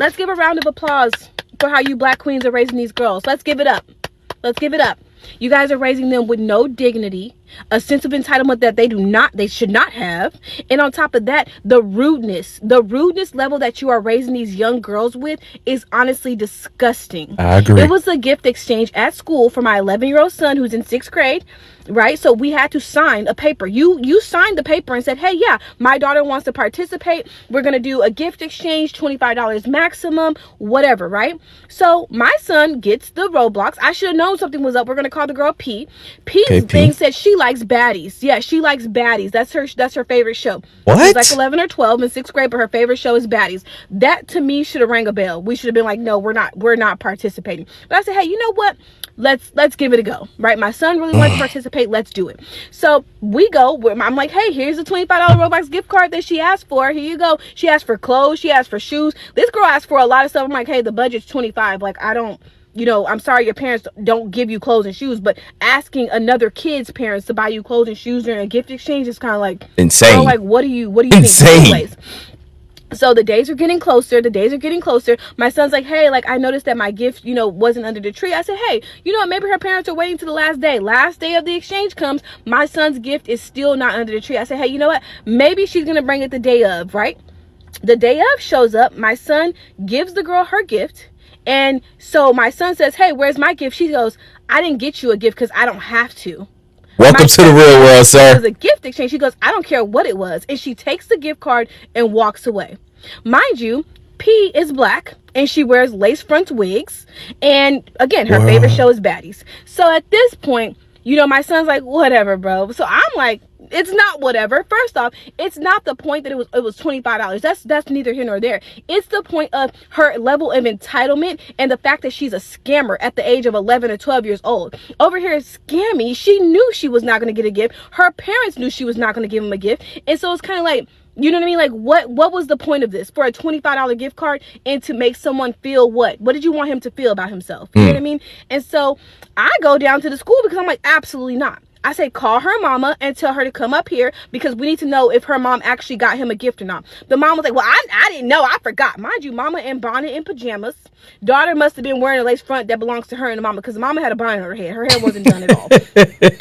Let's give a round of applause for how you black queens are raising these girls. Let's give it up. Let's give it up. You guys are raising them with no dignity, a sense of entitlement that they should not have. And on top of that, the rudeness level that you are raising these young girls with is honestly disgusting. I agree. It was a gift exchange at school for my 11-year-old son who's in 6th grade. Right, so we had to sign a paper. You signed the paper and said, hey, yeah, my daughter wants to participate. We're gonna do a gift exchange, $25 maximum, whatever. Right, so my son gets the Roblox. I should have known something was up. We're gonna call the girl P. P's thing said she likes baddies. Yeah, she likes baddies. That's her favorite show. What? She's like 11 or 12 in 6th grade, but her favorite show is baddies. That to me should have rang a bell. We should have been like, no, we're not participating. But I said, hey, you know what? Let's give it a go. Right, my son really wants to participate. Let's do it. So we go. I'm like, hey, here's a $25 Roblox gift card that she asked for. Here you go. She asked for clothes. She asked for shoes. This girl asked for a lot of stuff. I'm like, hey, the budget's 25. Like, I don't, I'm sorry your parents don't give you clothes and shoes, but asking another kid's parents to buy you clothes and shoes during a gift exchange is kind of like insane. Like, what do you insane. think? So the days are getting closer. My son's like, hey, like, I noticed that my gift, wasn't under the tree. I said, hey, maybe her parents are waiting to the last day. Last day of the exchange comes. My son's gift is still not under the tree. I said, hey, you know what? Maybe she's going to bring it the day of, right? The day of shows up. My son gives the girl her gift. And so my son says, hey, where's my gift? She goes, I didn't get you a gift because I don't have to. Welcome to the real world, sir. It was a gift exchange. She goes, I don't care what it was. And she takes the gift card and walks away. Mind you, P is black and she wears lace front wigs. And again, her favorite show is baddies. So at this point, my son's like, whatever, bro. So I'm like, it's not whatever. First off, it's not the point that it was $25. That's neither here nor there. It's the point of her level of entitlement and the fact that she's a scammer at the age of 11 or 12 years old. Over here is scammy. She knew she was not going to get a gift. Her parents knew she was not going to give him a gift. And so it's kind of like, you know what I mean? Like, what was the point of this? For a $25 gift card and to make someone feel what? What did you want him to feel about himself? You know what I mean? And so I go down to the school because I'm like, absolutely not. I say, call her mama and tell her to come up here because we need to know if her mom actually got him a gift or not. The mom was like, well, I didn't know. I forgot. Mind you, mama in bonnet and pajamas. Daughter must have been wearing a lace front that belongs to her and the mama because the mama had a bonnet on her head. Her hair wasn't done at all.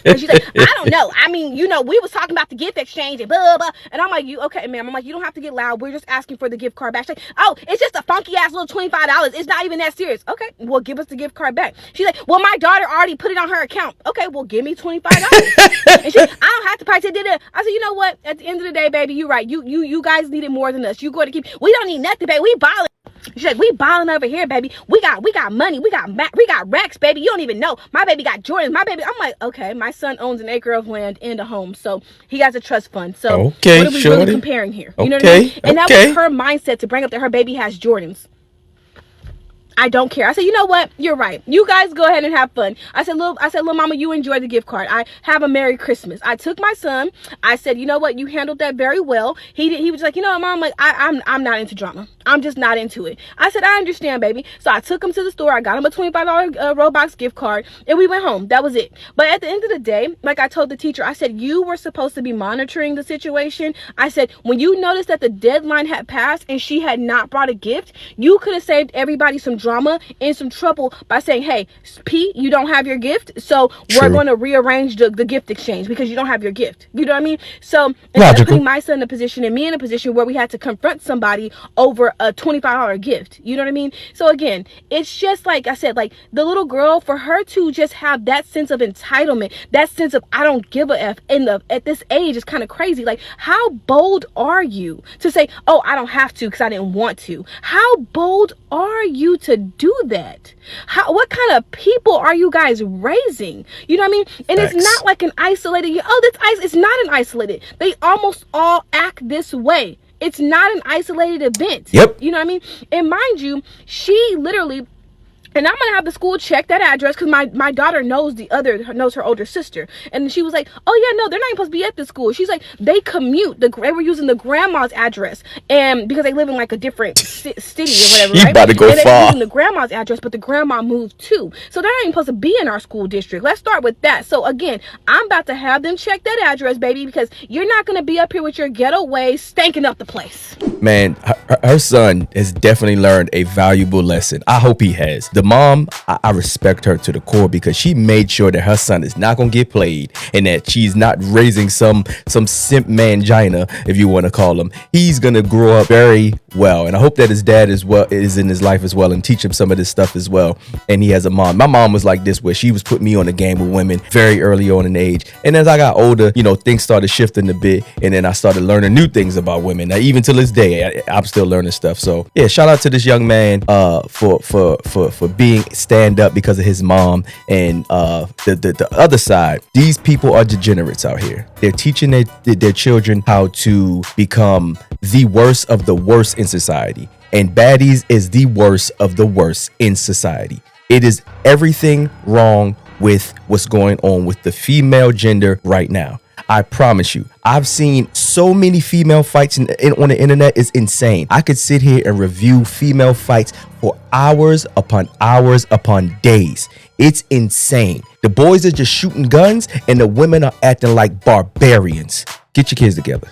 And she's like, I don't know. I mean, we was talking about the gift exchange and blah, blah, blah. And I'm like, okay, ma'am. I'm like, you don't have to get loud. We're just asking for the gift card back. She's like, oh, it's just a funky ass little $25. It's not even that serious. Okay, well, give us the gift card back. She's like, well, my daughter already put it on her account. Okay, well, give me $25. And she's like, I don't have to participate. I said, you know what? At the end of the day, baby, you're right. You guys need it more than us. You go to keep. We don't need nothing, baby. We balling. She's like, we balling over here, baby. We got money. We got racks, baby. You don't even know. My baby got Jordans. My baby. I'm like, okay, my son owns an acre of land and a home, so he has a trust fund. So okay, what are we really comparing here? You know what I mean? And that was her mindset to bring up that her baby has Jordans. I don't care. I said, you know what? You're right. You guys go ahead and have fun. I said, little mama, you enjoy the gift card. I have a Merry Christmas. I took my son. I said, you know what? You handled that very well. He was like, you know what, mom? Like, I'm not into drama. I'm just not into it. I said, I understand, baby. So I took him to the store. I got him a $25 Roblox gift card and we went home. That was it. But at the end of the day, like I told the teacher, I said, you were supposed to be monitoring the situation. I said, when you noticed that the deadline had passed and she had not brought a gift, you could have saved everybody some drama and some trouble by saying, hey, P, you don't have your gift, so we're going to rearrange the gift exchange because you don't have your gift. You know what I mean? So instead of putting my son in a position and me in a position where we had to confront somebody over a $25 gift, you know what I mean? So again, it's just like I said, like the little girl, for her to just have that sense of entitlement, that sense of I don't give a F at this age is kind of crazy. Like, how bold are you to say, oh, I don't have to because I didn't want to? How bold are you to do that? What kind of people are you guys raising? You know what I mean? And it's not like an isolated, it's not an isolated. They almost all act this way. It's not an isolated event. Yep. You know what I mean? And mind you, she literally And I'm gonna have the school check that address because my daughter knows her older sister. And she was like, oh yeah, no, they're not even supposed to be at this school. She's like, they commute. They were using the grandma's address, and because they live in like a different city or whatever, You right? about to go and they were far. using the grandma's address, but the grandma moved too. So they're not even supposed to be in our school district. Let's start with that. So again, I'm about to have them check that address, baby, because you're not gonna be up here with your ghetto ways stanking up the place. Man, her son has definitely learned a valuable lesson. I hope he has. The mom, I respect her to the core because she made sure that her son is not gonna get played and that she's not raising some simp mangina, if you want to call him. He's gonna grow up very well, and I hope that his dad is in his life as well and teach him some of this stuff as well. And he has a mom. My mom was like this, where she was putting me on the game with women very early on in age. And as I got older, things started shifting a bit, and then I started learning new things about women. Now, even to this day, I'm still learning stuff. So yeah, shout out to this young man for being stand up because of his mom. And the other side, these people are degenerates out here. They're teaching their children how to become the worst of the worst in society. And baddies is the worst of the worst in society. It is everything wrong with what's going on with the female gender right now. I promise you, I've seen so many female fights on the internet. It's insane. I could sit here and review female fights for hours upon days. It's insane. The boys are just shooting guns and the women are acting like barbarians. Get your kids together.